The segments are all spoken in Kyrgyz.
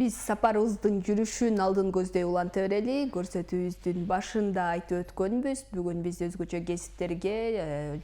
Биз сапарыбыздын жүрүшүн алдын көздөй уланта берели. Көрсөтүүбүздүн башында айтып өткөнбүз. Бүгүн биз өзгөчө кесиптерге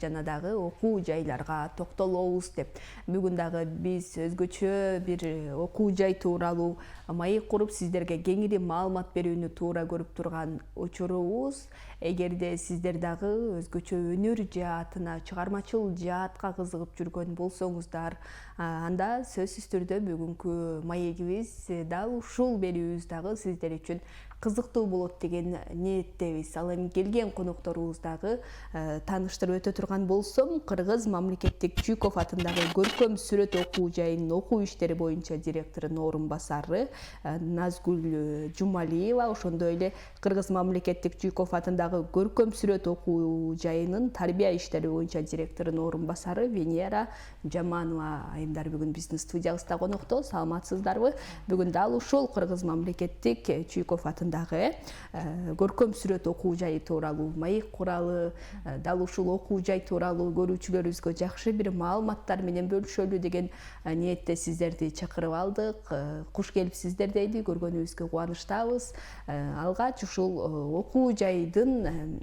жана дагы окуу жайларга токтолобуз деп. Бүгүн дагы биз өзгөчө бир окуу жай тууралуу маек куруп, сиздерге кеңири маалымат берүүнү туура көрүп турган учурубуз. Эгерде сиздер дагы өзгөчө өнөр жаатына, чыгармачыл жаатка кызыгып жүргөн болсоңуздар, анда сөзсүз түрдө бүгүнкү маегибиз дал ушул берүүбүз дагы сиздер үчүн кызыктуу болот деген ниеттебиз. Ал эми келген конокторубуз дагы тааныштырып өтө турган болсом, Кыргыз мамлекеттик Чуйков атындагы көркөм сүрөт окуу жайынын окуу иштери боюнча директорунун орун басары Назгүл Жумалиева, ошондой эле Кыргыз мамлекеттик Чуйков атындагы көркөм сүрөт окуу жайынын тарбия иштери боюнча директорунун орун басары Венера Жаманова айымдар бүгүн биздин студиябызда конокто. Саламатсыздарбы? Бүгүн дал ушул Кыргыз мамлекеттик Чуйков атындагы көркөм сүрөт окуу жайы тууралуу маек куралы, дал ушул окуу жай тууралуу көрүүчүлөрүбүзгө жакшы бир маалыматтар менен бөлүшөлү деген ниетте сиздерди чакырып алдык. Куш келипсиздер дейли, көргөнүбүзгө кубанычтабыз. Алгач ушул окуу жайдын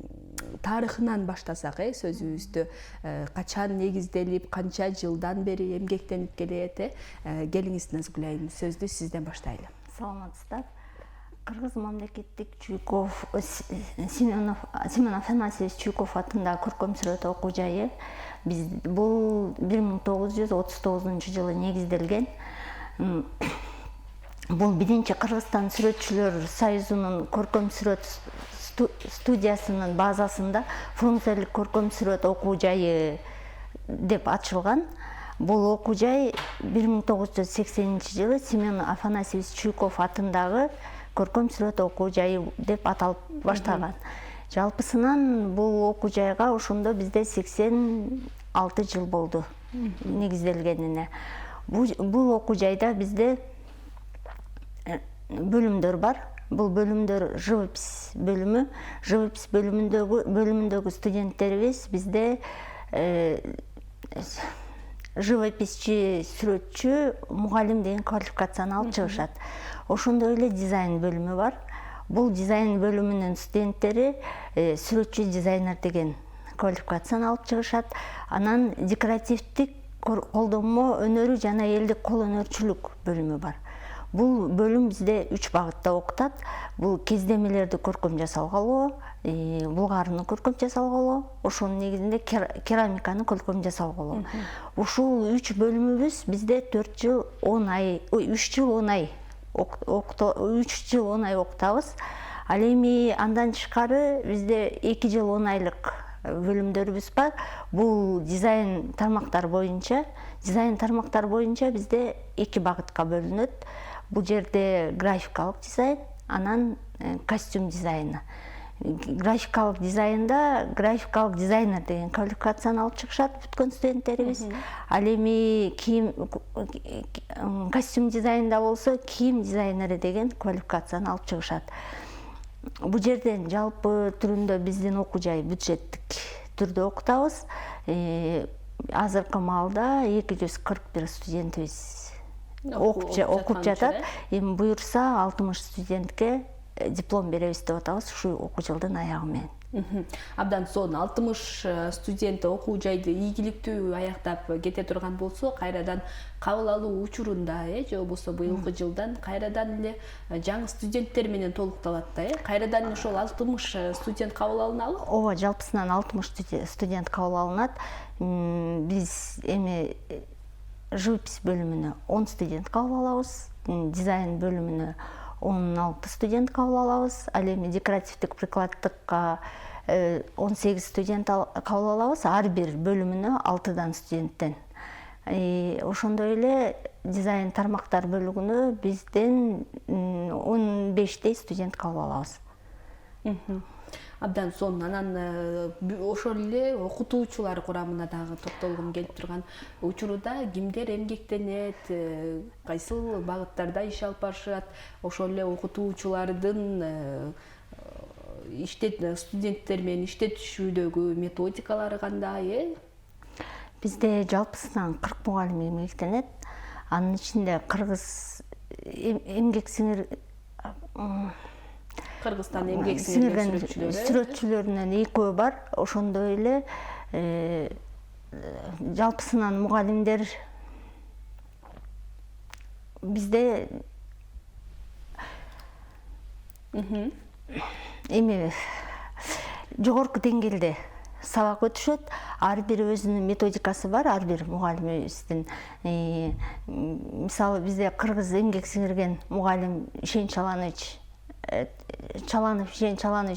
тарыхынан баштасак, сөзүбүздү качан негизделип, канча жылдан бери эмгектенип келет? Келиңиз Назгүл айым, сөздү сизден баштайлы. Саламатсыздар. Кыргыз мамлекеттик Чуйков Семен Афанасьевич Чуйков атындагы көркөм сүрөт окуу жайы бул 1939 жылы негизделген. Бул биринчи Кыргызстан сүрөтчүлөр союзунун көркөм сүрөт студиясынын базасында функциялык көркөм сүрөт окуу жайы деп ачылган. Бул окуу жай 1980 жылы Семен Афанасьевич Чуйков атындагы көркөм сүрөт окуу жайы деп аталып баштаган. Жалпысынан бул окуу жайга ошондо бизде 86 жыл болду негизделгенине. Бул окуу жайда бизде бөлүмдөр бар. Бул бөлүмдөр живопись бөлүмү. Живопись бөлүмүндөгү студенттерибиз бизде живописчи, сүрөтчү, мугалим деген квалификацияны алып чыгышат. Ошондой эле дизайн бөлүмү бар. Бул дизайн бөлүмүнүн студенттери сүрөтчү, дизайнер деген квалификацияны алып чыгышат. Анан декоративдик колдонмо өнөрү жана элдик кол өнөрчүлүк бөлүмү бар. Бул бөлүм бизде 3 багытта окутат. Бул кездемелерди көркөм жасалгалоо, булгарыны көркөм жасалгалоо, ошонун негизинде керамиканы көркөм жасалгалоо. Ушул 3 бөлүмүбүз бизде 3 жыл 10 ай окутабыз. Ал эми андан тышкары бизде 2 жыл 10 айлык бөлүмдөрүбүз бар. Бул дизайн тармактар боюнча бизде 2 багытка бөлүнөт. Бул жерде графикалык дизайн, анан костюм дизайны. Графикалык дизайнда графикалык дизайнер деген квалификацияны алып чыгышат бүткөн студенттерибиз. Ал эми костюм дизайнда болсо кийим дизайнери деген квалификацияны алып чыгышат. Бул жерден жалпы түрүндө биздин окуу жай бюджеттик түрдө окутабыз. Азыркы маалда 241 студентибиз окуп жатат. Эми буюрса 60 студентке диплом беребиз деп атабыз ушул окуу жылдын аягы менен. Абдан сонун 60 студент окуу жайды ийгиликтүү аяктап кете турган болсо, кайрадан кабыл алуу учурунда, же болбосо быйылкы жылдан кайрадан эле жаңы студенттер менен толукталат да, кайрадан ошол 60 студент кабыл алынабы? Ооба, жалпысынан 60 студент кабыл алынат. Биз эми живопись бөлүмүнө 10 студент кабыл алабыз, дизайн бөлүмүнө 16 студент кабыл алабыз. Ал эми декоративдик прикладтыкка 18 студент кабыл алабыз, ар бир бөлүмүнө 6 студенттен. Ошондой эле дизайн тармактар бөлүгүнө бизден 15 студент кабыл алабыз. Абдан сонун. Анан ошол эле окутуучулар курамына дагы токтолгум келип турган учурда кимдер эмгектенет, кайсыл багыттарда иш алып барышат, ошол эле окутуучулардын студенттер менен иштетишүүдөгү методикалары кандай? Бизде жалпысынан 40 мугалим эмгектенет. Анын ичинде кыргыз эмгек сиңир Кыргызстан эмгек сиңирген сүрөтчүлөрүнөн экөө бар. Ошондой эле жалпысынан мугалимдер бизде эми жогорку деңгээлде сабак өтүшөт. Ар бир өзүнүн методикасы бар, ар бир мугалимибиздин. Мисалы бизде кыргыз эмгек сиңирген мугалим Ишен Чаланович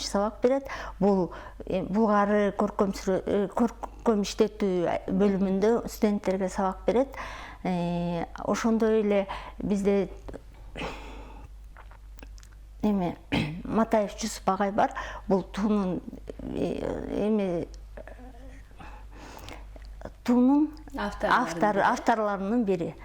сабак берет. Бул булгары көркөм иштетүү бөлүмүндө студенттерге сабак берет. Ошондой эле бизде Матаев Жусуп агай бар. Бул туунун авторлорунун бири.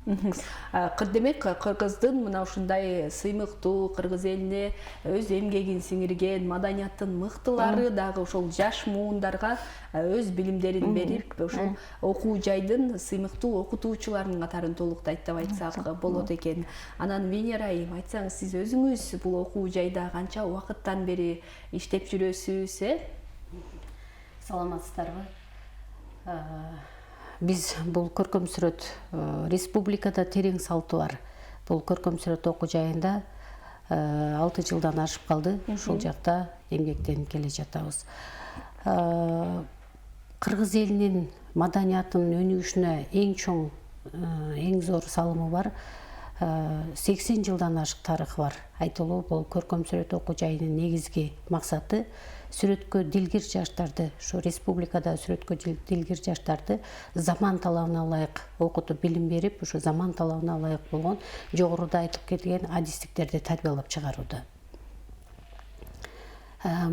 Демек кыргыздын мына ушундай сыймыктуу, кыргыз элине өз эмгегин сиңирген маданиятын мыктылары дагы ошол жаш муундарга өз билимдерин берип, ошол окуу жайдын сыймыктуу окутуучуларынын катарын толуктайт деп айтсак болот экен. Анан Венера айым, айтсаңыз, сиз өзүңүз бул окуу жайда канча убакыттан бери иштеп жүрөсүз, Саламатсыздарбы? Биз бул көркөм сүрөт республикада терең салты бар. Бул көркөм сүрөт окуу жайында 6 жылдан ашып калды. Ушул жакта эмгектенип келе жатабыз. Кыргыз элинин маданиятынын өнүгүшүнө эң чоң, эң зор салымы бар. 80 жылдан ашык тарыхы бар. Айтылуу, бул көркөм сүрөт окуу жайынын негизги максаты сүрөткө дилгир жаштарды, ошо республикада сүрөткө дилгир жаштарды заман талабына ылайык окутуп билим берип, ошо заман талабына ылайык болгон жогоруда айтып кеткен адистиктерди тарбиялап чыгарууда.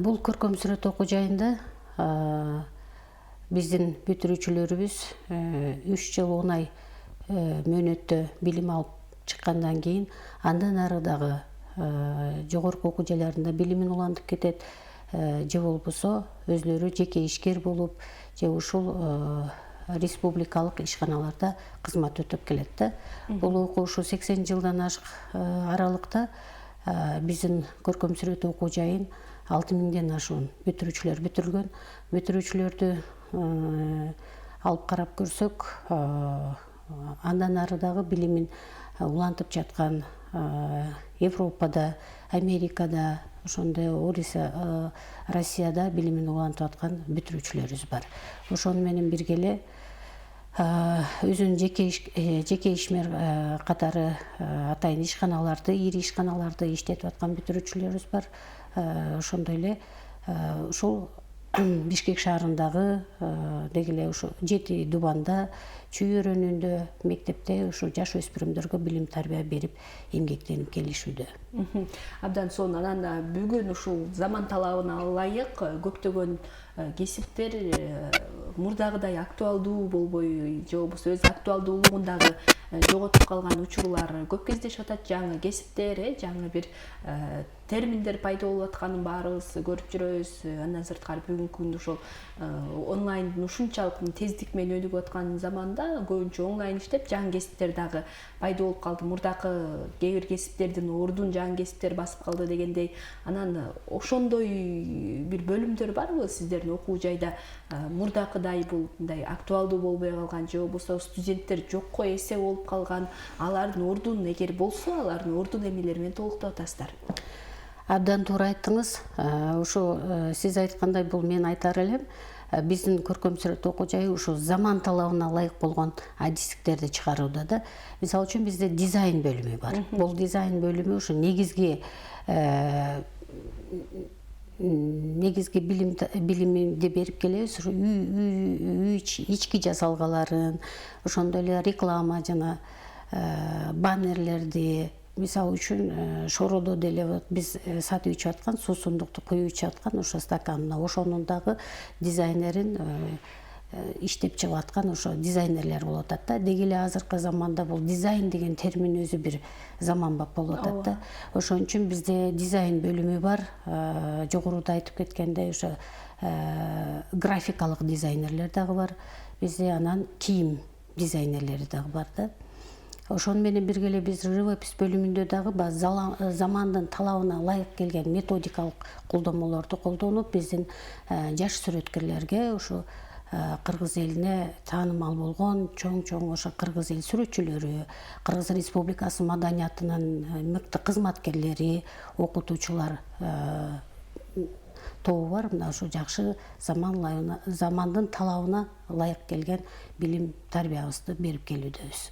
Бул көркөм сүрөт окуу жайында биздин бүтүрүүчүлөрүбүз 3 жыл 10 ай мөөнөттө билим алып чыккандан кийин андан ары дагы жогорку окуу жайларында билимин улантып кетет. Же болбосо өзлөрү жеке ишкер болуп, же ушул республикалык ишканаларда кызмат өтөп келет. Бул окуу ушу 80 жылдан ашык аралыкта биздин көркөм сүрөт окуу жайын 6000ден ашуун бүтүрүүчүлөр бүтүргөн. Бүтүрүүчүлөрдү алып карап көрсөк, андан ары дагы билимин улантып жаткан Европада, Америкада, ошондой Россияда билимин улантып аткан бүтүрүүчүлөрүбүз бар. Ошону менен бирге эле өзүнүн жеке ишмер катары атайын ишканаларды, ири ишканаларды иштетип аткан бүтүрүүчүлөрүбүз бар. Ошондой эле ушул Бишкек шаарындагы деги эле ушу Жети Дубанда, Чүй өрөөнүндө мектепте ушу жаш өспүрүмдөргө билим тарбия берип эмгектенип келишүүдө. Абдан сонун. Анан бүгүн ушул заман талабына ылайык көптөгөн кесиптер мурдагыдай актуалдуу болбой, же болбосо өз актуалдуулугундагы жоготуп калган учурлар көп кездешип атат. Жаңы кесиптер, жаңы бир терминдер пайда болуп атканын баарыбыз көрүп жүрөбүз. Андан сырткары бүгүнкү күндө ошол онлайндын ушунчалык тездик менен өнүгүп аткан заманда көбүнчө онлайн иштеп, жаңы кесиптер дагы пайда болуп калды. Мурдакы кээ бир кесиптердин ордун жаңы кесиптер басып калды дегендей. Анан ошондой бир бөлүмдөр барбы сиздердин окуу жайда? Мурдакыдай бул мындай актуалдуу болбой калган, же болбосо студенттер жокко эсе болуп калган, алардын ордун, эгер болсо, алардын ордун эмнелер менен толуктап атасыздар? Абдан туура айттыңыз. Ушу сиз айткандай, бул мен айтар элем. Биздин көркөм сүрөт окуу жайы ушу заман талабына ылайык болгон адистиктерди чыгарууда да. Мисалы үчүн бизде дизайн бөлүмү бар. Бул дизайн бөлүмү ушу негизги билимди берип келебиз. Ушу үй ички жасалгаларын, ошондой эле реклама жана баннерлерди, мисалы үчүн шоородо деле биз сатып ичип аткан, суусундукту куюп ичип аткан ошо стаканына, ошонун дагы дизайнерин иштеп чыгып аткан ошо дизайнерлер болуп атат да. Деги эле азыркы заманда бул дизайн деген термин өзү бир заманбап болуп атат да. Ошон үчүн бизде дизайн бөлүмү бар. Жогоруда айтып кеткендей, ошо графикалык дизайнерлер дагы бар. Бизде анан кийим дизайнерлери дагы бар да. Ошону менен бирге эле биз живопись бөлүмүндө дагы замандын талабына ылайык келген методикалык колдомолорду колдонуп, биздин жаш сүрөткерлерге ушу кыргыз элине таанымал болгон чоң ошо кыргыз эл сүрөтчүлөрү, Кыргыз Республикасы маданиятынын мыкты кызматкерлери, окутуучулар тобу бар. Мына ушу жакшы замандын талабына ылайык келген билим тарбиябызды берип келүүдөбүз.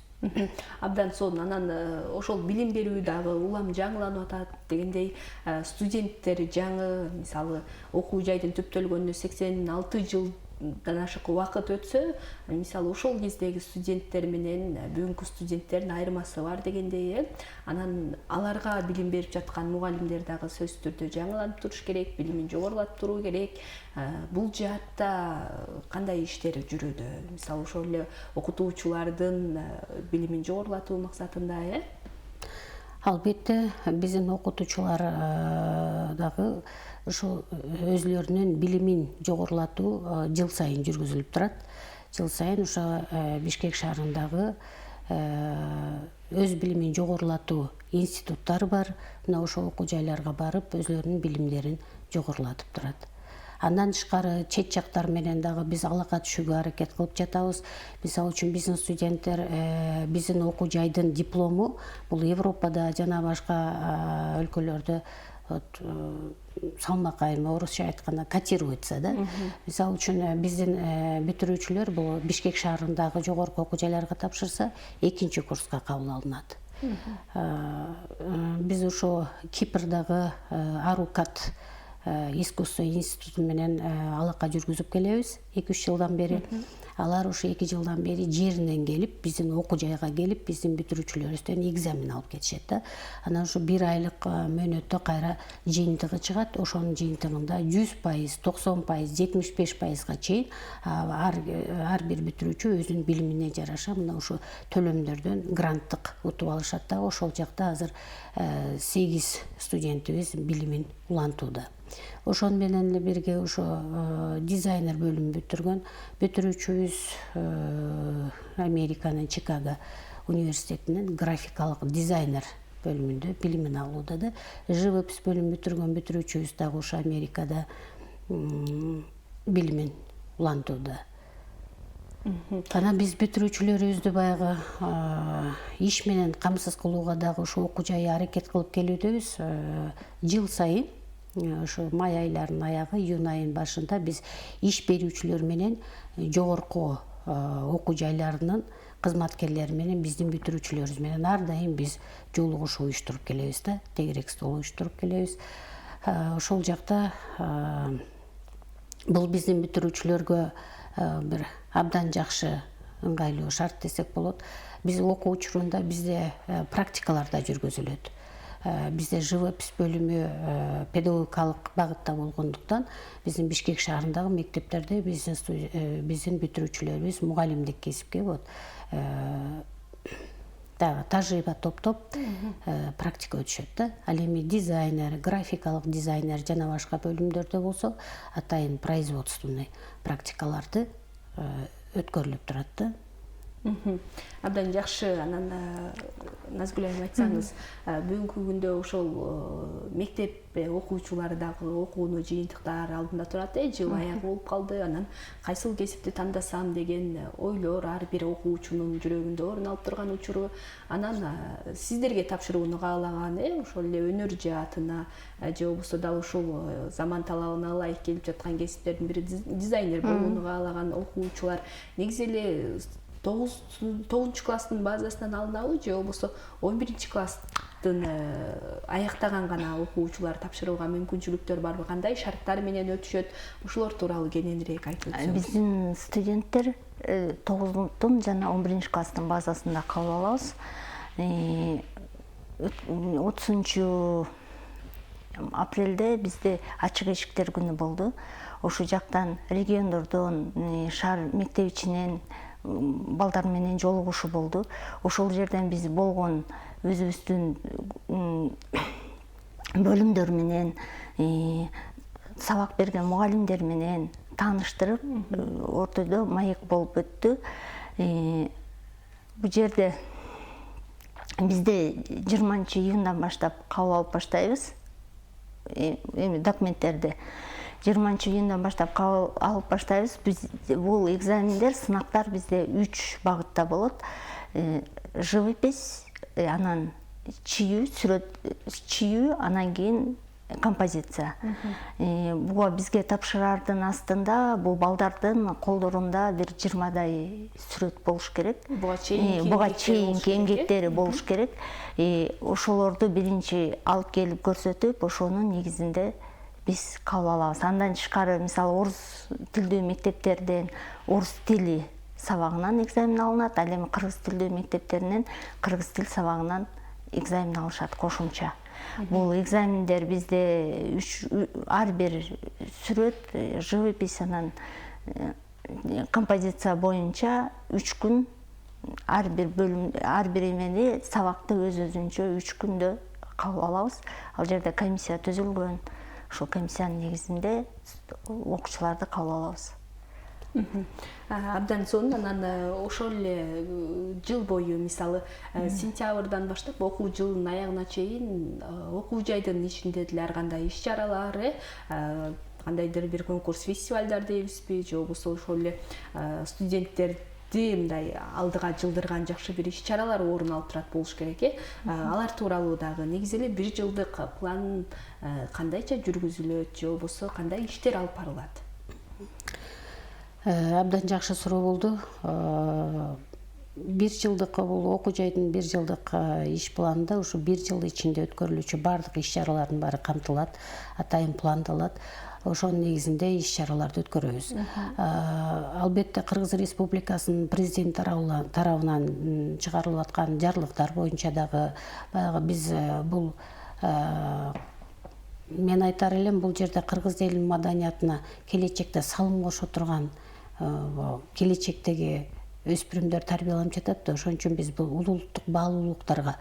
Абдан сонун. Анан ошол билим берүү дагы улам жаңыланып атат дегендей, студенттер жаңы, мисалы окуу жайдын түптөлгөнүнө 86 жылдан ашык убакыт өтсө, мисалы ошол кездеги студенттер менен бүгүнкү студенттердин айырмасы бар дегендей, анан аларга билим берип жаткан мугалимдер дагы сөзсүз түрдө жаңыланып туруш керек, билимин жогорулатып туруу керек. Бул жаатта кандай иштер жүрүүдө? Мисалы ошол эле окутуучулардын билимин жогорулатуу максатында, Албетте, биздин окутуучулар дагы ошо өзлөрүнүн билимин жогорулатуу жыл сайын жүргүзүлүп турат. Жыл сайын ошо Бишкек шаарындагы өз билимин жогорулатуу институттары бар. Мына ошол окуу жайларга барып, өзлөрүнүн билимдерин жогорулатып турат. Андан тышкары чет жактар менен дагы биз алака түшүүгө аракет кылып жатабыз. Мисалы үчүн биздин студенттер биздин окуу жайдын диплому бул Европада жана башка өлкөлөрдө салмакайым, орусча айтканда котируется, да. Мисалы үчүн биздин бүтүрүүчүлөр бул Бишкек шаарындагы жогорку окуу жайларга тапшырса, 2-чи курска кабыл алынат. Биз ошо Кипрдагы Арукат искусство институту менен алака жүргүзүп келебиз 2-3 жылдан бери. Алар ошо 2 жылдан бери жеринен келип, биздин окуу жайга келип, биздин бүтүрүүчүлөрүбүздөн экзамен алып кетишет да. Анан ушу 1 айлык мөөнөттө кайра жыйынтыгы чыгат. Ошонун жыйынтыгында 100%, 90%, 75%га чейин ар бир бүтүрүүчү өзүнүн билимине жараша мына ошо төлөмдөрдөн гранттык утуп алышат да. Ошол жакта азыр 8 студентибиз билимин улантууда. Ошону менен эле бирге ошо дизайнер бөлүмүн бүтүргөн бүтүрүүчүбүз Американын Чикаго университетинен графикалык дизайнер бөлүмүндө билимин алууда да. Живопись бөлүмүн бүтүргөн бүтүрүүчүбүз дагы ошо Америкада билимин улантууда. Анан биз бүтүрүүчүлөрүбүздү баягы иш менен камсыз кылууга дагы ошо окуу жайы аракет кылып келүүдөбүз. Жыл сайын ошо май айларынын аягы, июнь айынын башында биз иш берүүчүлөр менен жогорку окуу жайларынын кызматкерлери менен биздин бүтүрүүчүлөрүбүз менен ар дайым биз жолугушуу уюштуруп келебиз да, тегерек стол уюштуруп келебиз. Ошол жакта бул биздин бүтүрүүчүлөргө бир абдан жакшы ыңгайлуу шарт десек болот. Биз окуу учурунда бизде практикалар да жүргүзүлөт. Бизде живопись бөлүмү педагогикалык багытта болгондуктан биздин Бишкек шаарындагы мектептерде биздин бүтүрүүчүлөрүбүз мугалимдик кесипке дагы тажрыйба топтоп практика өтүшөт да. Ал эми дизайнер, графикалык дизайнер жана башка бөлүмдөрдө болсо атайын производственный практикаларды өткөрүлүп турат да. Абдан жакшы. Анан Назгүл айым айтсаңыз, бүгүнкү күндө ошол мектеп окуучулары дагы окууну жыйынтыктар алдында турат, жыл аягы болуп калды. Анан кайсыл кесипти тандасам деген ойлор ар бир окуучунун жүрөгүндө орун алып турган учуру. Анан сиздерге тапшырууну каалаган, ошол эле өнөр жаатына же болбосо дал ушул заман талабына ылайык келип жаткан кесиптердин бири дизайнер болууну каалаган окуучулар негизи эле 9-чу класстын базасынан алынабы же болбосо 11-чи класстын аяктаган гана окуучулар тапшырууга мүмкүнчүлүктөр барбы? Кандай шарттар менен өтүшөт? Ушулар тууралуу кененирээк айтып өтсөңүз. Биздин студенттер 9-тун жана 11-чи класстын базасында кабыл алабыз. 30 апрелде бизде ачык эшиктер күнү болду. Ошол жактан региондордон, шаар мектеп ичинен балдар менен жолугушуу болду. Ошол жерден биз болгон өзүбүздүн бөлүмдөр менен, сабак берген мугалимдер менен тааныштырып, ортодо маек болуп өттү. Бул жерде бизде 20-июндан баштап кабыл алып баштайбыз. Эми документтерди 20-июндан баштап кабыл алып баштайбыз. Бул экзамендер, сынактар бизде 3 багытта болот. Живопись, анан чийүү, анан кийин композиция. Буга бизге тапшырардын астында бул балдардын колдорунда бир 20дай сүрөт болуш керек. Буга чейинки эмгектери болуш керек. Ошолорду биринчи алып келип көрсөтүп, ошонун негизинде биз кабыл алабыз. Андан тышкары, мисалы, орус тилдүү мектептерден орус тили сабагынан экзамен алынат, ал эми кыргыз тилдүү мектептеринен кыргыз тил сабагынан экзамен алышат кошумча. Бул экзамендер бизде ар бир сүрөт, живопись, анан композиция боюнча 3 күн ар бир бөлүм, ар бир эмени сабакты өз-өзүнчө 3 күндө кабыл алабыз. Ал жерде комиссия түзүлгөн. Ошол комиссиянын негизинде окуучуларды кабыл алабыз. Абдан сонун. Анан ошол эле жыл бою, мисалы, сентябрдан баштап окуу жылынын аягына чейин окуу жайдын ичинде деле ар кандай иш-чаралар, кандайдыр бир конкурс, фестивалдар дейбизби, же болбосо ошол эле студенттерди мындай алдыга жылдырган жакшы бир иш-чаралар орун алып турат болуш керек. Алар тууралуу дагы негизи эле бир жылдык план кандайча жүргүзүлөт, же болбосо кандай иштер алып барылат? Абдан жакшы суроо болду. Бир жылдык бул окуу жайдын бир жылдык иш планында ушу бир жыл ичинде өткөрүлүүчү бардык иш-чаралардын баары камтылат, атайын пландалат. Ошонун негизинде иш-чараларды өткөрөбүз. Албетте Кыргыз Республикасынын президент тарабынан чыгарылып аткан жарлыктар боюнча дагы баягы биз бул мен айтар элем, бул жерде кыргыз элинин маданиятына келечекте салым кошо турган, келечектеги өспүрүмдөр тарбияланып жатат да. Ошон үчүн биз бул улуттук баалуулуктарга,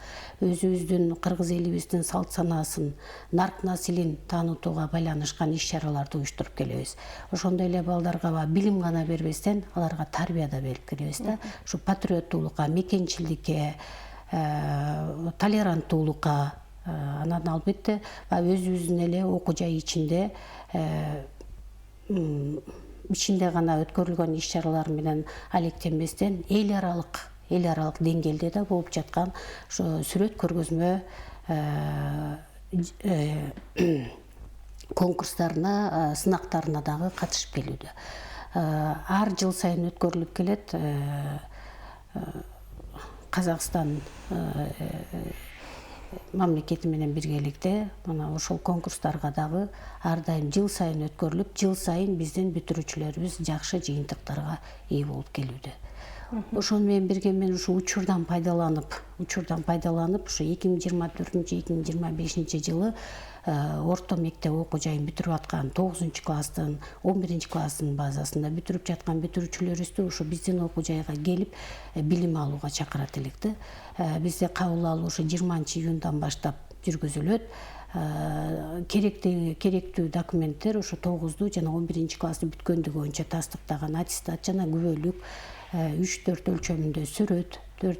өзүбүздүн кыргыз элибиздин салт санаасын, нарк насилин таанытууга байланышкан иш-чараларды уюштуруп келебиз. Ошондой эле балдарга билим гана бербестен, аларга тарбия да берип келебиз да. Ушу патриоттуулукка, мекенчиликке, толеранттуулукка, анан албетте өзүбүздүн эле окуу жай ичинде гана өткөрүлгөн иш-чаралар менен алектенбестен эл аралык деңгээлде да болуп жаткан сүрөт көргөзмө конкурстарына, сынактарына дагы катышып келүүдө. Ар жыл сайын өткөрүлүп келет. Казакстан мамлекети менен биргеликте мына ошол конкурстарга дагы ар дайым жыл сайын өткөрүлүп, жыл сайын биздин бүтүрүүчүлөрүбүз жакшы жыйынтыктарга ээ болуп келүүдө. Ошону менен бирге мен ушу учурдан пайдаланып, ушу 2024-2025 жылы орто мектеп окуу жайын бүтүрүп аткан 9-класстын, 11-класстын базасында бүтүрүп жаткан бүтүрүүчүлөрүбүздү ушу биздин окуу жайга келип билим алууга чакырат элек да. Бизде кабыл алуу ушу 20-июндан баштап жүргүзүлөт. Керектүү документтер ушу 9 жана 11-классты бүткөндүгү боюнча тастыктаган аттестат жана күбөлүк, 3-4 өлчөмүндө сүрөт, 4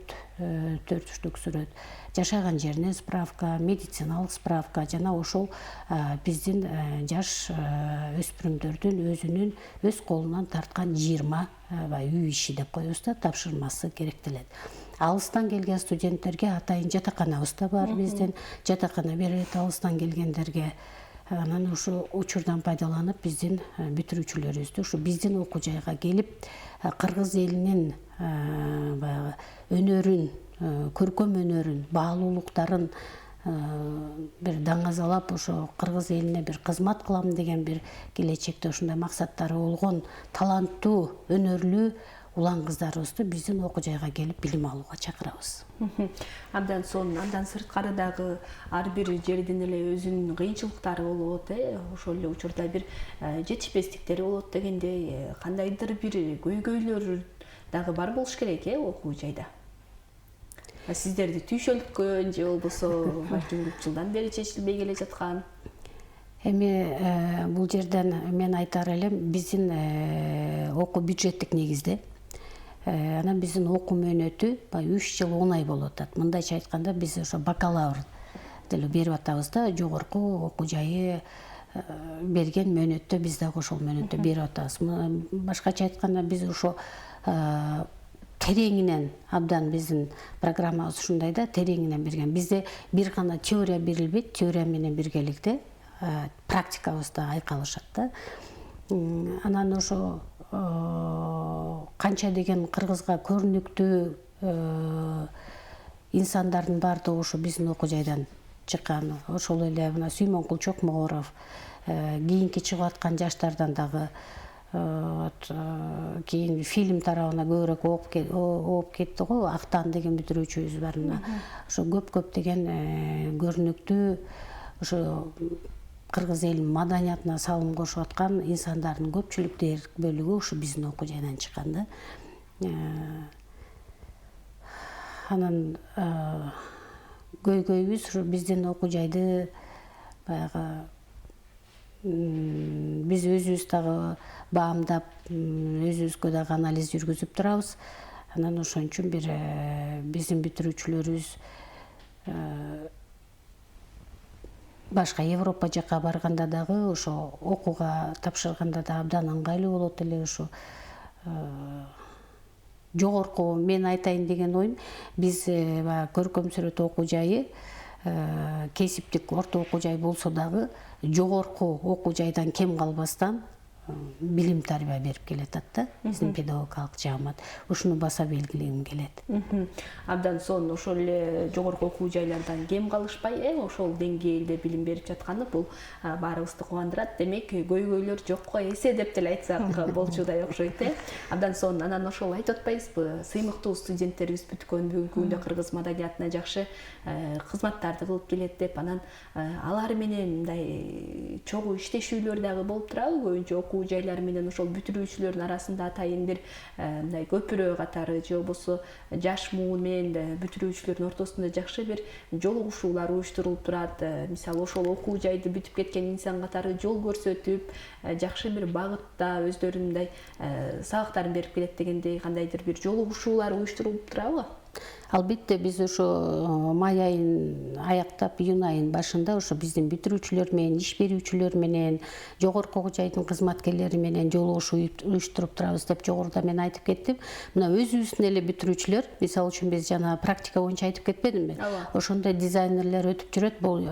штук сүрөт, жашаган жеринен справка, медициналык справка жана ошол биздин жаш өспүрүмдөрдүн өзүнүн өз колунан тарткан 20 үй иши деп коебуз да, тапшырмасы керектелет. Алыстан келген студенттерге атайын жатаканабыз да бар биздин, жатакана берилет алыстан келгендерге. Анан ушу учурдан пайдаланып биздин бүтүрүүчүлөрүбүздү ушу биздин окуу жайга келип кыргыз элинин баягы өнөрүн, көркөм өнөрүн, баалуулуктарын бир даңазалап, ошо кыргыз элине бир кызмат кылам деген бир келечекте ушундай максаттары болгон таланттуу, өнөрлүү улан кыздарыбызды биздин окуу жайга келип билим алууга чакырабыз. Абдан сонун. Андан сырткары дагы ар бир жердин эле өзүнүн кыйынчылыктары болот, ошол эле учурда бир жетишпестиктери болот дегендей, кандайдыр бир көйгөйлөр дагы бар болуш керек окуу жайда. Сиздерди түйшөлткөн же болбосо балким көп жылдан бери чечилбей келе жаткан. Эми бул жерден мен айтар элем, биздин окуу бюджеттик негизде. Анан биздин окуу мөөнөтү 3 жыл 10 ай болуп атат. Мындайча айтканда биз ошо бакалавр деле берип атабыз да, жогорку окуу жайы берген мөөнөттө биз дагы ошол мөөнөттө берип атабыз. Башкача айтканда биз ошо тереңинен абдан биздин программабыз ушундай да, тереңинен берген. Бизде бир гана теория берилбейт, теория менен биргеликте практикабыз да айкалышат да. Анан ошо канча деген кыргызга көрүнүктүү инсандардын баардыгы ошо биздин окуу жайдан чыккан. Ошол эле мына Сүймөнкул Чокмогоров, кийинки чыгып аткан жаштардан дагы кийин фильм тарабына көбүрөөк ооп кетти го. Актан деген бүтүрүүчүбүз бар мына. Ошо көп деген көрүнүктүү ошо кыргыз элинин маданиятына салым кошуп аткан инсандардын көпчүлүк дээрлик бөлүгү ошо биздин окуу жайдан чыккан да. Анан көйгөйүбүз ушу биздин окуу жайды баягы биз өзүбүз дагы баамдап, өзүбүзгө дагы анализ жүргүзүп турабыз. Анан ошон үчүн бир биздин бүтүрүүчүлөрүбүз башка Европа жака барганда дагы ошо окууга тапшырганда да абдан ыңгайлуу болот эле. Ошо жогорку мен айтайын деген оюм, биз көркөм сүрөт окуу жайы кесиптик орто окуу жай болсо дагы жогорку окуу жайдан кем калбастан билим тарбия берип келатат да биздин педагогикалык жаамат. Ушуну баса белгилегим келет. Абдан сонун, ошол эле жогорку окуу жайлардан кем калышпай, ошол деңгээлде билим берип жатканы бул баарыбызды кубандырат. Демек, көйгөйлөр жокко эсе деп деле айтсак болчудай окшойт. Абдан сонун. Анан ошол айтып атпайбызбы, сыймыктуу студенттерибиз бүткөн бүгүнкү күндө кыргыз маданиятына жакшы кызматтарды кылып келет деп, анан алар менен мындай чогуу иштешүүлөр дагы болуп турабы? Көбүнчө окуу жайлар менен ошол бүтүрүүчүлөрдүн арасында атайын бир мындай көпүрө катары же болбосо жаш муун менен бүтүрүүчүлөрдүн ортосунда жакшы бир жолугушуулар уюштурулуп турат. Мисалы ошол окуу жайды бүтүп кеткен инсан катары жол көрсөтүп, жакшы бир багытта өздөрүнүн мындай сабактарын берип келет дегендей кандайдыр бир жолугушуулар уюштурулуп турабы? Албетте, биз ошо май айын аяктап, июнь айынын башында ошо биздин бүтүрүүчүлөр менен, иш берүүчүлөр менен, жогорку окуу жайдын кызматкерлери менен жолугушуу уюштуруп турабыз деп жогоруда мен айтып кеттим. Мына өзүбүздүн эле бүтүрүүчүлөр, мисалы үчүн биз жана практика боюнча айтып кетпедимби? Ошондой дизайнерлер өтүп жүрөт. Бул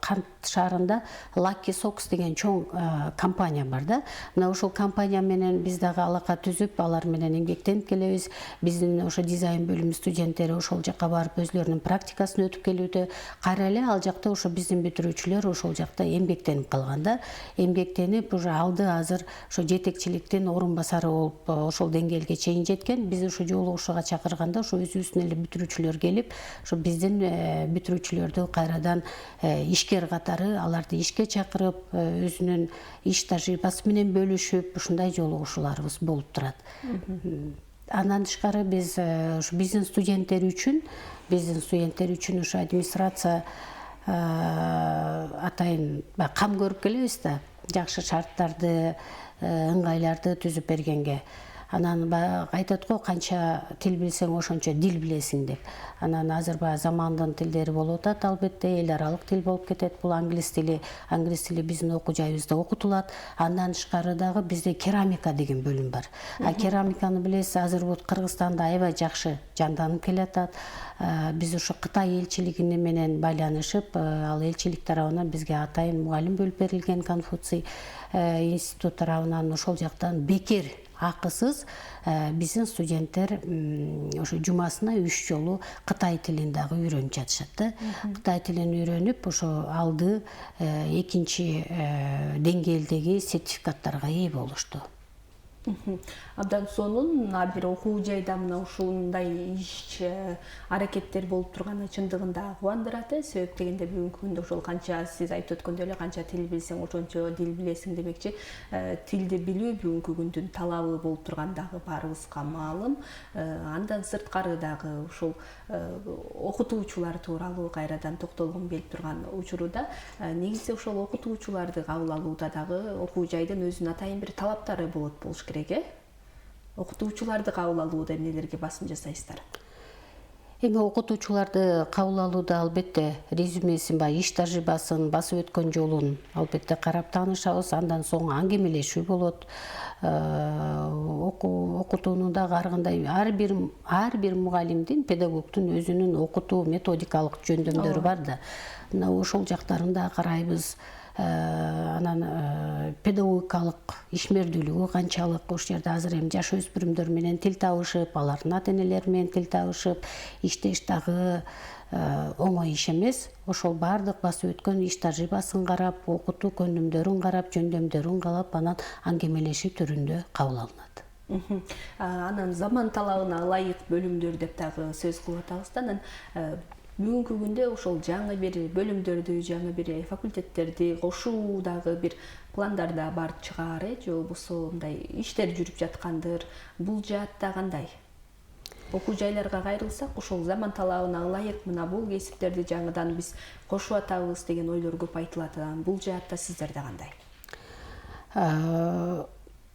Кант шаарында Lucky Socks деген чоң компания бар да. Мына ошол компания менен биз дагы алака түзүп, алар менен эмгектенип келебиз. Биздин ошо дизайн бөлүмү студенттери ошол жака барып өзлөрүнүн практикасын өтүп келүүдө. Кайра эле ал жакта ошо биздин бүтүрүүчүлөр ошол жакта эмгектенип калган да. Эмгектенип уже алды азыр ошо жетекчиликтин орун басары болуп ошол деңгээлге чейин жеткен. Биз ошо жолугушууга чакырганда ошо өзүбүздүн эле бүтүрүүчүлөр келип, ошо биздин бүтүрүүчүлөрдү кайрадан ишкер катары аларды ишке чакырып, өзүнүн иш тажрыйбасы менен бөлүшүп, ушундай жолугушууларыбыз болуп турат. Андан тышкары биз биздин студенттер үчүн ошо администрация атайын кам көрүп келебиз да, жакшы шарттарды, ыңгайларды түзүп бергенге. Анан айтат го, канча тил билсең ошончо дил билесиң деп. Анан азыр замандын тилдери болуп атат, албетте эл аралык тил болуп кетет бул англис тили. Англис тили биздин окуу жайыбызда окутулат. Андан тышкары дагы бизде керамика деген бөлүм бар. Керамиканы билесиз, азыр бул Кыргызстанда аябай жакшы жанданып келатат. Биз ошо Кытай элчилиги менен байланышып, ал элчилик тарабынан бизге атайын мугалим бөлүп берилген, Конфуций институт тарабынан ошол жактан бекер акысыз биздин студенттер ошо жумасына 3 жолу Кытай тилин дагы үйрөнүп жатышат да. Кытай тилин үйрөнүп, ошо алды экинчи деңгээлдеги сертификаттарга ээ болушту. Абдан сонун. Бир окуу жайда мына ушундай иш аракеттер болуп турганы чындыгында кубандырат. Себеп дегенде бүгүнкү күндө ошол канча сиз айтып өткөндөй эле канча тил билсең ошончо дил билесиң демекчи, тилди билүү бүгүнкү күндүн талабы болуп тургандыгы баарыбызга маалым. Андан сырткары дагы ушул окутуучулар тууралуу кайрадан токтолгум келип турган учурда, негизи ошол окутуучуларды кабыл алууда дагы окуу жайдын өзүнүн атайын бир талаптары болот болуш керек, окутуучуларды кабыл алууда эмнелерге басым жасайсыздар? Эми окутуучуларды кабыл алууда албетте резюмесин, иш тажрыйбасын, басып өткөн жолун албетте карап таанышабыз. Андан соң аңгемелешүү болот. Окутууну дагы ар кандай ар бир мугалимдин, педагогдун өзүнүн окутуу методикалык жөндөмдөрү бар да. Мына ошол жактарын да карайбыз. Анан педагогикалык ишмердүүлүгү канчалык, ошол жерде азыр эми жаш өспүрүмдөр менен тил табышып, алардын ата-энелери менен тил табышып, иштеш дагы оңой иш эмес. Ошол баардык басып өткөн иш тажрыйбасын карап, окутуу көндүмдөрүн карап, жөндөмдөрүн карап, анан аңгемелешүү түрүндө кабыл алынат. Анан заман талабына ылайык бөлүмдөр деп дагы сөз кылып атабыз да. Анан бүгүнкү күндө ошол жаңы бир бөлүмдөрдү, жаңы бир факультеттерди кошуу дагы бир пландарда бар чыгаар, же болбосо мындай иштер жүрүп жаткандыр. Бул жаатта кандай? Окуу жайларга кайрылсак, ошол заман талабына ылайык мына бул кесиптерди жаңыдан биз кошуп атабыз деген ойлор көп айтылат. Бул жаатта сиздерде кандай?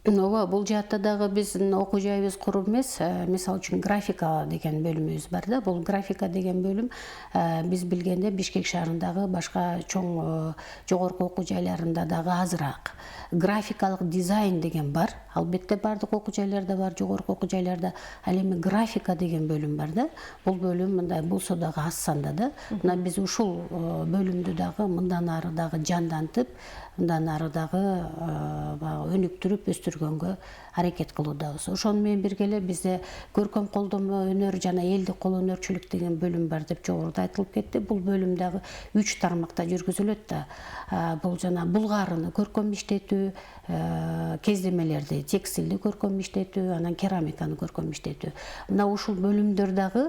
Ооба, бул жаатта дагы биздин окуу жайыбыз куруп эмес. Мисалы үчүн графика деген бөлүмүбүз бар да. Бул графика деген бөлүм биз билгенде Бишкек шаарындагы башка чоң жогорку окуу жайларында дагы азыраак. Графикалык дизайн деген бар. Албетте бардык окуу жайларда бар, жогорку окуу жайларда. Ал эми графика деген бөлүм бар да. Бул бөлүм мындай болсо дагы аз санда да. Мына биз ушул бөлүмдү дагы мындан ары дагы жандантып, мындан ары дагы өнүктүрүп өстүргөнгө аракет кылуудабыз. Ошону менен бирге эле бизде көркөм колдонмо өнөр жана элдик кол өнөрчүлүк деген бөлүм бар деп жогоруда айтылып кетти. Бул бөлүм дагы 3 тармакта жүргүзүлөт да. Бул жана булгарыны көркөм иштетүү, кездемелерди, текстилди көркөм иштетүү, анан керамиканы көркөм иштетүү. Мына ушул бөлүмдөр дагы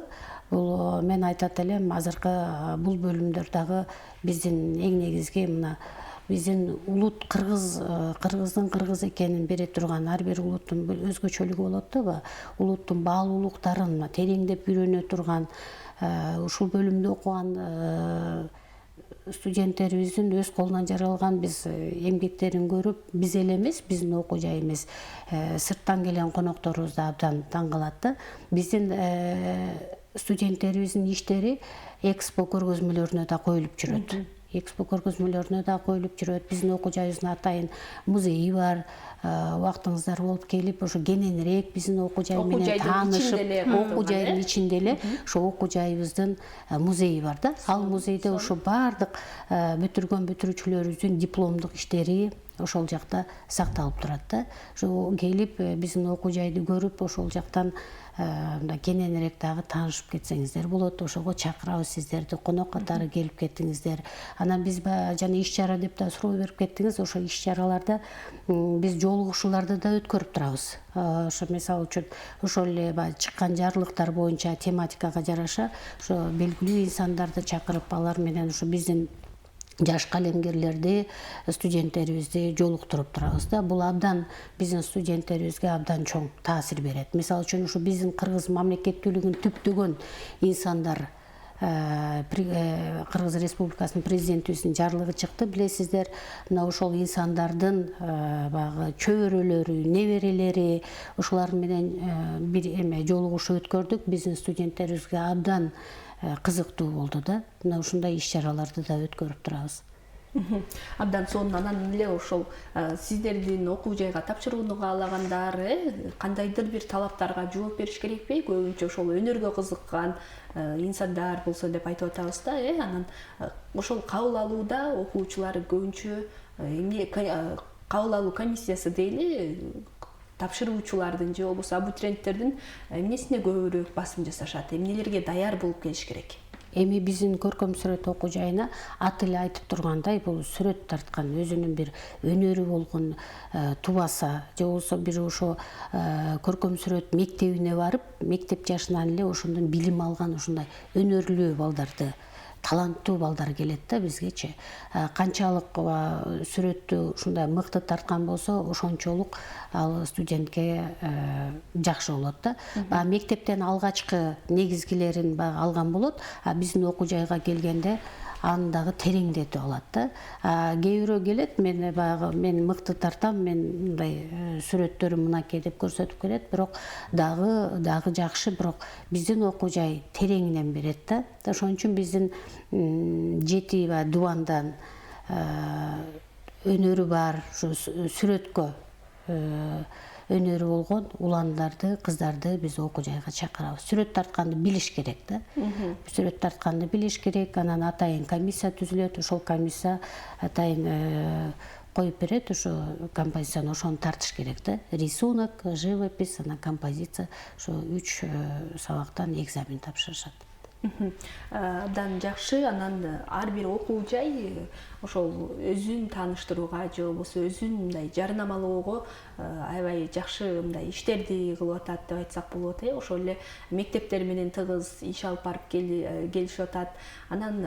бул мен айтат элем, азыркы бул бөлүмдөр дагы биздин эң негизги мына биздин улут кыргыздын кыргыз экенин бере турган, ар бир улуттун өзгөчөлүгү болот да, улуттун баалуулуктарын тереңдеп үйрөнө турган, ушул бөлүмдө окуган студенттерибиздин өз колунан жаралган биз эмгектерин көрүп, биз эле эмес, биздин окуу жай эмес, сырттан келген конокторубуз да абдан таң калат да. Биздин студенттерибиздин иштери экспо көргөзмөлөрүнө да коюлуп жүрөт. Экспо көргөзмөлөрүнө да коюлуп жүрөт. Биздин окуу жайыбыздын атайын музейи бар. Убактыңыздар болуп келип, ошо кененирээк биздин окуу жай менен таанышып, окуу жайдын ичинде эле ошо окуу жайыбыздын музейи бар да. Ал музейде ошо баардык бүтүрүүчүлөрүбүздүн дипломдук иштери ошол жакта сакталып турат да. Ошо келип биздин окуу жайды көрүп, ошол жактан кененирээк дагы таанышып кетсеңиздер болот. Ошого чакырабыз сиздерди, конок катары келип кетиңиздер. Анан биз жана иш чара деп да суроо берип кеттиңиз. Ошо иш чараларда биз жолугушууларды да өткөрүп турабыз. Ошо мисалы үчүн ошол эле чыккан жарлыктар боюнча тематикага жараша ошо белгилүү инсандарды чакырып, алар менен ошо биздин жаш калемгерлерди, студенттерибизди жолуктуруп турабыз да. Бул абдан биздин студенттерибизге абдан чоң таасир берет. Мисалы үчүн ушу биздин кыргыз мамлекеттүүлүгүн түптөгөн инсандар, Кыргыз Республикасынын президентибиздин жарлыгы чыкты, билесиздер. Мына ошол инсандардын баягы чөбөрөлөрү, неберелери, ошолар менен бир эме жолугушуу өткөрдүк. Биздин студенттерибизге абдан кызыктуу болду да. Мына ушундай иш чараларды да өткөрүп турабыз. Абдан сонун. Анан эле ошол сиздердин окуу жайга тапшырууну каалагандар кандайдыр бир талаптарга жооп бериш керекпи? Көбүнчө ошол өнөргө кызыккан инсандар болсо деп айтып атабыз да. Анан ошол кабыл алууда окуучулар көбүнчө эмне кабыл алуу комиссиясы дейли, тапшыруучулардын же болбосо абитуриенттердин эмнесине көбүрөөк басым жасашат, эмнелерге даяр болуп келиш керек? Эми биздин көркөм сүрөт окуу жайына аты эле айтып тургандай, бул сүрөт тарткан, өзүнүн бир өнөрү болгон тубаса, же болбосо бир ошо көркөм сүрөт мектебине барып, мектеп жашынан эле ошондон билим алган ушундай өнөрлүү балдарды, таланттуу балдар келет да бизгечи. Канчалык сүрөттү ушундай мыкты тарткан болсо, ошончолук ал студентке жакшы болот да. Мектептен алгачкы негизгилерин алган болот, а биздин окуу жайга келгенде аны дагы тереңдетип алат да. Кээ бирөө келет, мен мыкты тартам, мен мындай сүрөттөрүм мынакей деп көрсөтүп келет, бирок дагы жакшы, бирок биздин окуу жай тереңинен берет да. Ошон үчүн биздин 7 дубандан өнөрү бар, сүрөткө өнөрү болгон уландарды, кыздарды биз окуу жайга чакырабыз. Сүрөт тартканды билиш керек да. Сүрөт тартканды билиш керек, анан атайын комиссия түзүлөт, ошол комиссия атайын коюп берет, ошо композицияны ошону тартыш керек да. Рисунок, живопись, анан композиция, ошо 3 сабактан экзамен тапшырышат. Абдан жакшы. Анан ар бир окуу жай ошол өзүн тааныштырууга же болбосо өзүн мындай жарнамалоого аябай жакшы мындай иштерди кылып атат деп айтсак болот. Ошол эле мектептер менен тыгыз иш алып барып келишип атат. Анан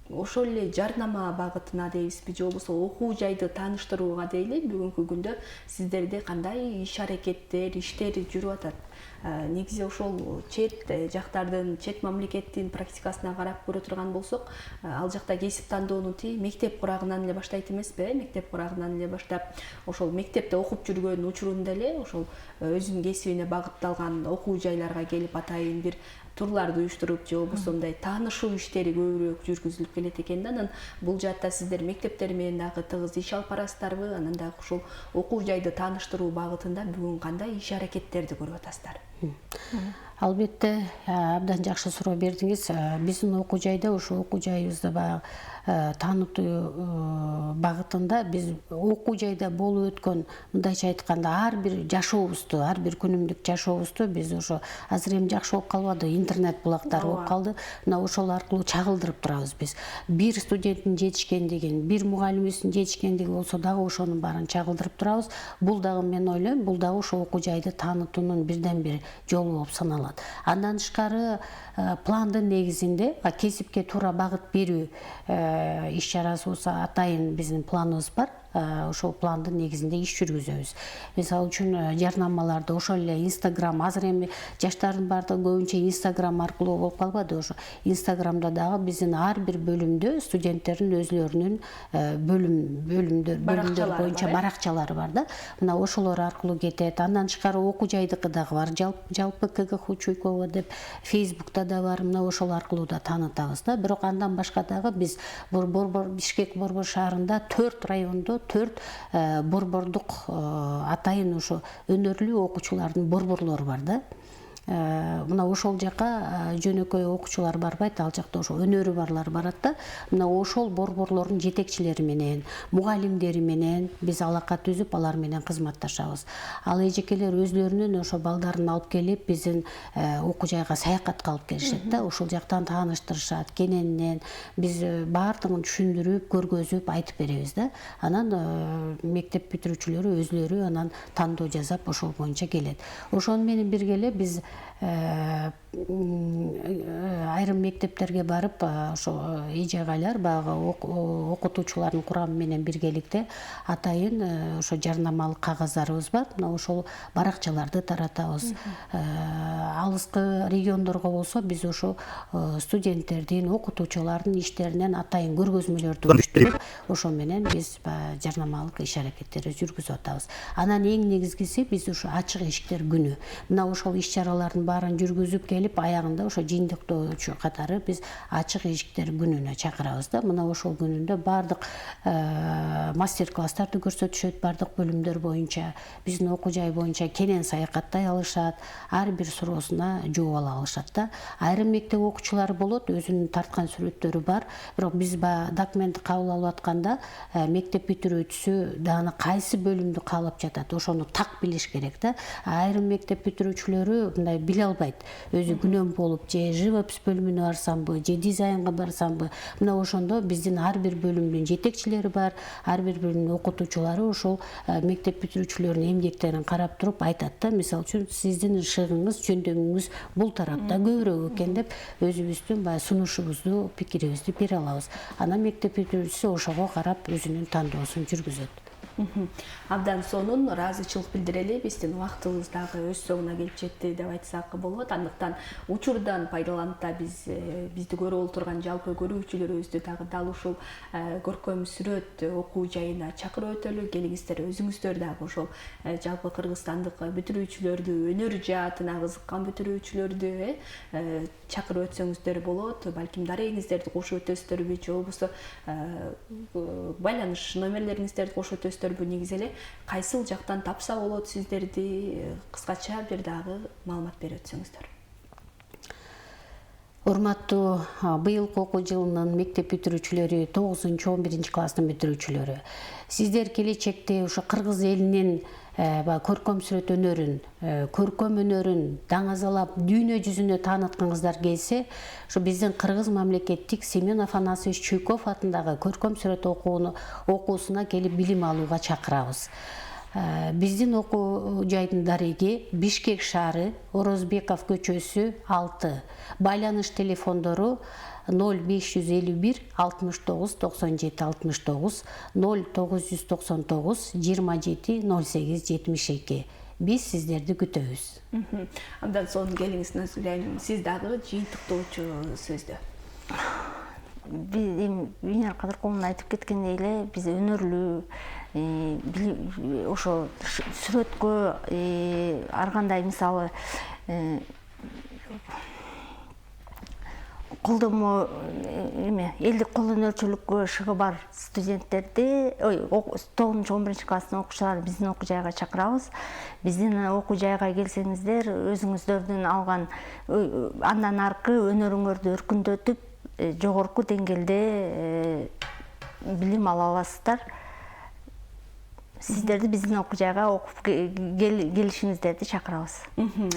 ошол эле жарнама багытына дейбизби же болбосо окуу жайды тааныштырууга дейли бүгүнкү күндө сиздерде кандай иш аракеттер, иштер жүрүп атат? Негизи ошол чет жактардын, чет мамлекеттин практикасына карап көрө турган болсок, ал жакта кесип тандоону мектеп курагынан эле баштайт эмеспи? Мектеп курагынан эле баштап, ошол мектепте окуп жүргөн учурунда эле ошол өзүнүн кесибине багытталган окуу жайларга келип атайын бир турларды уюштуруп же болбосо мындай таанышуу иштери көбүрөөк жүргүзүлүп келет экен да. Анан бул жаатта сиздер мектептер менен дагы тыгыз иш алып барасыздарбы? Анан дагы ушул окуу жайды тааныштыруу багытында бүгүн кандай иш аракеттерди көрүп атасыздар? Албетте, абдан жакшы суроо бердиңиз. Биздин окуу жайда, ошо окуу жайыбызды баягы таанытуу багытында биз окуу жайда болуп өткөн, мындайча айтканда, ар бир жашообузду, ар бир күнүмдүк жашообузду биз ошо азыр эми жакшы болуп калбады, интернет булактары болуп калды. Мына ошол аркылуу чагылдырып турабыз биз. Бир студенттин жетишкендигин, бир мугалимибиздин жетишкендиги болсо дагы ошонун баарын чагылдырып турабыз. Бул дагы мен ойлойм, бул дагы ошо окуу жайды таанытуунун бирден бир жолу болуп саналат. Андан тышкары пландын негизинде кесипке туура багыт берүү иш чарасы болсо атайын биздин планыбыз бар. Ошол пландын негизинде иш жүргүзөбүз. Мисалы үчүн жарнамаларды ошол эле Instagram, азыр эми жаштардын баардыгы көбүнчө Instagram аркылуу болуп калбады. Ошо Instagramда дагы биздин ар бир бөлүмдө студенттердин өзлөрүнүн бөлүмдөр боюнча баракчалары бар да. Мына ошолор аркылуу кетет. Андан тышкары окуу жайдыкы дагы бар. Жалпы КГХ Чуйкова деп Facebook'та да бар. Мына ошол аркылуу да таанытабыз да. Бирок андан башка дагы биз Бишкек Борбор шаарында 4 райондо 4 борбордук атайын ошо өнөрлүү окуучулардын борборлору бар да. Мына ошол жака жөнөкөй окуучулар барбайт, ал жакта ошо өнөрү барлар барат да. Мына ошол борборлордун жетекчилери менен, мугалимдери менен биз алака түзүп, алар менен кызматташабыз. Ал эжекелер өзлөрүнүн ошо балдарын алып келип, биздин окуу жайга саякатка алып келишет да. Ошол жактан тааныштырышат, кененинен биз баардыгын түшүндүрүп, көргөзүп, айтып беребиз да. Анан мектеп бүтүрүүчүлөрү өзлөрү анан тандоо жасап, ошол боюнча келет. Ошону менен бирге эле биз айрым мектептерге барып, ошо эжегайлар баягы окутуучулардын курамы менен биргеликте атайын ошо жарнамалык кагаздарыбыз бар. Мына ошол баракчаларды таратабыз. Алыскы региондорго болсо биз ошо студенттердин, окутуучулардын иштеринен атайын көргөзмөлөрдү уюштуруп, ошо менен биз жарнамалык иш аракеттерди жүргүзүп атабыз. Анан эң негизгиси биз ошо ачык эшиктер күнү. Мына ошол иш чаралардын баарын жүргүзүп келип, аягында ошо жыйынтыктоочу катары биз ачык эшиктер күнүнө чакырабыз да. Мына ошол күнүндө баардык мастер-класстарды көрсөтүшөт, баардык бөлүмдөр боюнча, биздин окуу жай боюнча кенен саякаттай алышат, ар бир суроосуна жооп ала алышат да. Айрым мектеп окуучулары болот, өзүнүн тарткан сүрөттөрү бар, бирок биз документти кабыл алып атканда мектеп бүтүрүүчүсү дагы кайсы бөлүмдү каалап жатат, ошону так билиш керек да. Айрым мектеп бүтүрүүчүлөрү мындай биле албайт. Өзү күнөм болуп, же живопись бөлүмүнө барсамбы, же дизайнга барсамбы. Мына ошондо биздин ар бир бөлүмдүн жетекчилери бар, ар бир бөлүмдүн окутуучулары ошол мектеп бүтүрүүчүлөрүнүн эмгектерин карап туруп айтат да. Мисалы үчүн сиздин ышыгыңыз, жөндөмүңүз бул тарапта көбүрөөк экен деп өзүбүздүн сунушубузду, пикирибизди бере алабыз. Анан мектеп бүтүрүүчүсү ошого карап өзүнүн тандоосун жүргүзөт. Абдан сонун ыраазычылык билдирели. Биздин убактыбыз дагы өз соңуна келип жетти деп айтсак болот. Андыктан учурдан пайдаланып да бизди көрүп отурган жалпы көрүүчүлөрүбүздү дагы дал ушул көркөм сүрөт окуу жайына чакырып өтөлү. Келиңиздер өзүңүздөр дагы ошол жалпы кыргызстандык бүтүрүүчүлөрдү, өнөр жаатына кызыккан бүтүрүүчүлөрдү чакырып өтсөңүздөр болот. Балким дарегиңиздерди кошуп өтөсүздөрбү же болбосо байланыш номерлериңиздерди кошуп өтөсүздөрбү, негизи эле кайсыл жактан тапса болот сиздерди, кыскача бир дагы маалымат берип өтсөңүздөр. Урматтуу быйылкы окуу жылынын мектеп бүтүрүүчүлөрү, 9-11 класстын бүтүрүүчүлөрү, сиздер келечекте ушу кыргыз элинин көркөм сүрөт өнөрүн, көркөм өнөрүн даңазалап дүйнө жүзүнө тааныткыңыздар келсе, ушу биздин Кыргыз мамлекеттик Семен Афанасьевич Чуйков атындагы көркөм сүрөт окуусуна келип билим алууга чакырабыз. Биздин окуу жайдын дареги Бишкек шаары, Орозбеков көчөсү 6. Байланыш телефондору 0551 69 97 69, 0999 27 08 72. Биз сиздерди күтөбүз. Абдан сонун келиңиз сүйлөйм. Сиз дагы жыйынтыктоочу сөздө. Винер Кадыркуловдун айтып кеткендей эле, биз өнөрлүү ошо сүрөткө ар кандай мисалы колдомо элдик кол өнөрчүлүккө шыгы бар студенттерди, 9-11 класстын окуучуларын биздин окуу жайга чакырабыз. Биздин окуу жайга келсеңиздер, өзүңүздөрдүн алган андан аркы өнөрүңөрдү өркүндөтүп, жогорку деңгээлде билим ала аласыздар. Сиздерди биздин окуу жайга окуп келишиңиздерди чакырабыз.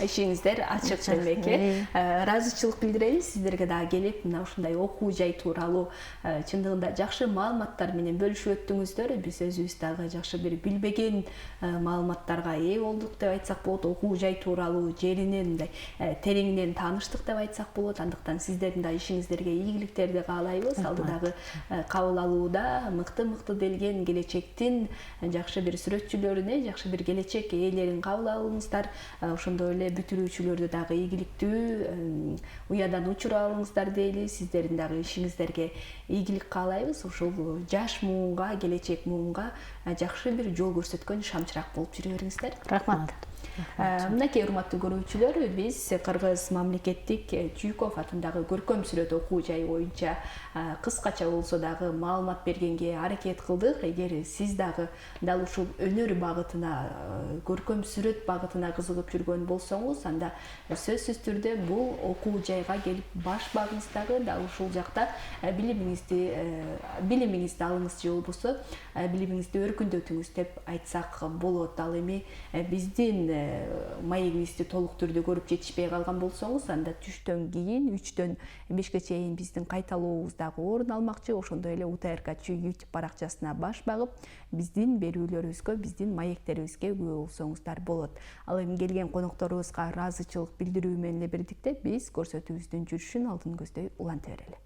Эшигиңиздер ачык демек. Ыраазычылык билдирели сиздерге дагы келип, мына ушундай окуу жай тууралуу чындыгында жакшы маалыматтар менен бөлүшүп өттүңүздөр. Биз өзүбүз дагы жакшы бир билбеген маалыматтарга ээ болдук деп айтсак болот. Окуу жай тууралуу жеринен мындай тереңинен тааныштык деп айтсак болот. Андыктан сиздердин да ишиңиздерге ийгиликтерди каалайбыз. Алдыдагы кабыл алууда мыкты делген келечектин жакшы бир сүрөтчүлөрүнө, жакшы бир келечек ээлерин кабыл алыңыздар. Ошондой эле бүтүрүүчүлөрдү дагы ийгиликтүү уядан учур алыңыздар дейли. Сиздердин дагы ишиңиздерге ийгилик каалайбыз. Ушул жаш муунга, келечек муунга жакшы бир жол көрсөткөн шамчырак болуп жүрө бериңиздер. Рахмат. Мынакей урматтуу көрүүчүлөр, биз Кыргыз мамлекеттик Чуйков атындагы көркөм сүрөт окуу жайы боюнча кыскача болсо дагы маалымат бергенге аракет кылдык. Эгер сиз дагы дал ушул өнөр багытына, көркөм сүрөт багытына кызыгып жүргөн болсоңуз, анда сөзсүз түрдө бул окуу жайга келип баш багыңыз дагы дал ушул жакта билимиңизди алыңыз же болбосо билимиңизди өркүндөтүңүз деп айтсак болот. Ал эми биздин маегибизди толук түрдө көрүп жетишпей калган болсоңуз, анда түштөн кийин 3-төн 5ке чейин биздин кайталообуз дагы орун алмакчы. Ошондой эле УТРК YouTube баракчасына баш багып, биздин берүүлөрүбүзгө, биздин маектерибизге күбө болсоңуздар болот. Ал эми келген конокторубузга ыраазычылык билдирүү менен эле бирдикте биз көрсөтүүбүздүн жүрүшүн алдын көздөй уланта берели.